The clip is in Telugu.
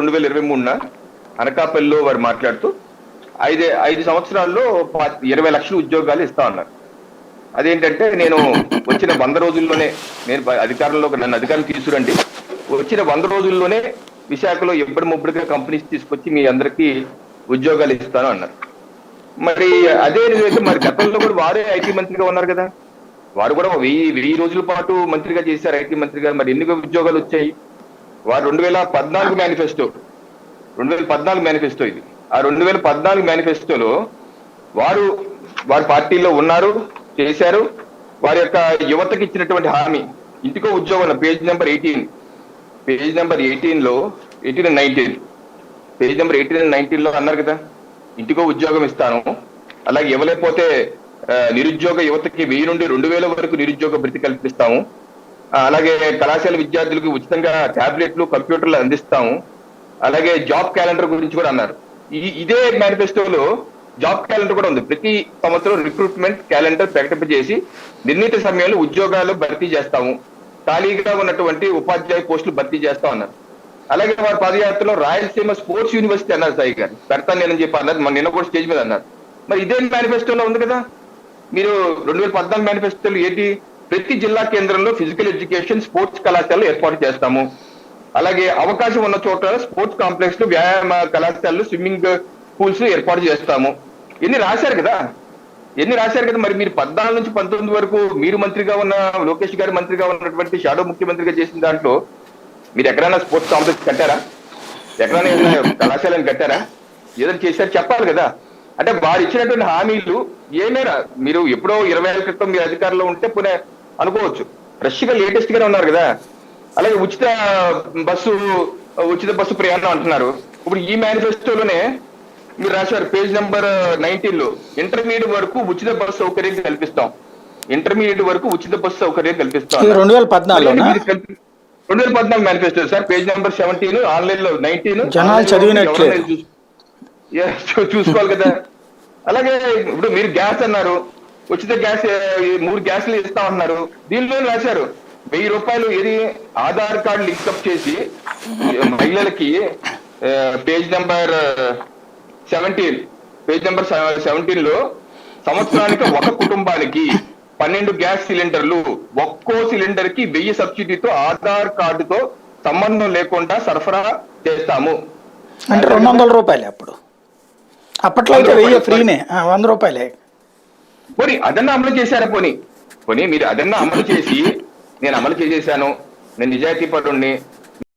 2023 అనకాపల్లిలో వారు మాట్లాడుతూ 5 సంవత్సరాల్లో 20 లక్షల ఉద్యోగాలు ఇస్తా ఉన్నారు. అదేంటంటే నేను వచ్చిన 100 రోజుల్లోనే నేను నన్ను అధికారం తీసుకురండి, వచ్చిన 100 రోజుల్లోనే విశాఖలో ముబ్బడిగా కంపెనీస్ తీసుకొచ్చి మీ అందరికీ ఉద్యోగాలు ఇస్తాను అన్నారు. మరి అదే అయితే మరి గతంలో కూడా వారే ఐటీ మంత్రిగా ఉన్నారు కదా, వారు కూడా 1000 రోజుల పాటు మంత్రిగా చేశారు ఐటీ మంత్రిగా. మరి ఎన్ని ఉద్యోగాలు వచ్చాయి? వారు 2014 మేనిఫెస్టో ఇది. ఆ 2014 మేనిఫెస్టోలో వారి పార్టీలో ఉన్నారు, చేశారు. వారి యొక్క యువతకి ఇచ్చినటువంటి హామీ ఇంటికో ఉద్యోగం పేజ్ నెంబర్ 18 లో 18 and 19 పేజ్ నెంబర్ 18 and 19 లో అన్నారు కదా, ఇంటికో ఉద్యోగం ఇస్తాను, అలాగే ఇవ్వలేకపోతే నిరుద్యోగ యువతకి 1000 నుండి 2000 వరకు నిరుద్యోగ భృతి కల్పిస్తాము, అలాగే కళాశాల విద్యార్థులకు ఉచితంగా ట్యాబ్లెట్లు కంప్యూటర్లు అందిస్తాము, అలాగే జాబ్ క్యాలెండర్ గురించి కూడా అన్నారు. ఇదే మేనిఫెస్టోలో జాబ్ క్యాలెండర్ కూడా ఉంది. ప్రతి సంవత్సరం రిక్రూట్మెంట్ క్యాలెండర్ ప్రకటింపజేసి నిర్ణీత సమయంలో ఉద్యోగాలు భర్తీ చేస్తాము, ఖాళీగా ఉన్నటువంటి ఉపాధ్యాయ పోస్టులు భర్తీ చేస్తాం అన్నారు. అలాగే వారి పదయాత్రలో రాయలసీమ స్పోర్ట్స్ యూనివర్సిటీ అన్నారు, సాయి గారు పెడతాను నేనని చెప్పి అన్నారు. నిన్న కూడా స్టేజ్ మీద అన్నారు. మరి ఇదే మేనిఫెస్టోలో ఉంది కదా. మీరు 2014 మేనిఫెస్టోలో ఏంటి? ప్రతి జిల్లా కేంద్రంలో ఫిజికల్ ఎడ్యుకేషన్ స్పోర్ట్స్ కళాశాలలు ఏర్పాటు చేస్తాము, అలాగే అవకాశం ఉన్న చోట స్పోర్ట్స్ కాంప్లెక్స్ లు, వ్యాయామ కళాశాలలు, స్విమ్మింగ్ పూల్స్ ఏర్పాటు చేస్తాము. ఎన్ని రాశారు కదా. మరి మీరు 14 నుంచి 19 వరకు మీరు మంత్రిగా ఉన్న లోకేష్ గారి మంత్రిగా ఉన్నటువంటి షాడో ముఖ్యమంత్రిగా చేసిన దాంట్లో మీరు ఎక్కడైనా స్పోర్ట్స్ కాంప్లెక్స్ కట్టారా? ఎక్కడైనా కళాశాలను కట్టారా? ఏదైనా చేశారు చెప్పాలి కదా. అంటే వారు ఇచ్చినటువంటి హామీలు ఏమైనా మీరు ఎప్పుడో 20 ఏళ్ల క్రితం మీరు అధికారంలో ఉంటే పునే అనుకోవచ్చు, ఫ్రెష్ గా లేటెస్ట్ గానే ఉన్నారు కదా. అలాగే ఉచిత బస్సు ప్రయాణం అంటున్నారు. ఇప్పుడు ఈ మేనిఫెస్టోలోనే మీరు రాశారు పేజ్ నెంబర్ 19 లో ఇంటర్మీడియట్ వరకు ఉచిత బస్సు సౌకర్యం కల్పిస్తాం. 2014 manifesto sir, page number 17, online లో 19. జనాలు చదివినట్లే చూసుకోవాలి కదా. అలాగే ఇప్పుడు మీరు గ్యాస్ అన్నారు, ఉచిత గ్యాస్ 3 గ్యాస్లు ఇస్తా ఉన్నారు. దీనిలో రాశారు 1000 రూపాయలు ఇది ఆధార్ కార్డు లింకప్ చేసి మహిళలకి పేజ్ నెంబర్ 17 లో సంవత్సరానికి ఒక కుటుంబానికి 12 గ్యాస్ సిలిండర్లు, ఒక్కో సిలిండర్ కి 1000 సబ్సిడీతో ఆధార్ కార్డుతో సంబంధం లేకుండా సరఫరా చేస్తాము. అంటే 200 రూపాయలే అప్పుడు, అప్పట్లో అయితే 1000 ఫ్రీనే, 100 రూపాయలే. పోనీ అదన్నా అమలు చేశారా? పోనీ మీరు అదన్నా అమలు చేసి నేను అమలు చేసేసాను, నేను నిజాయితీ పరుణ్ణి,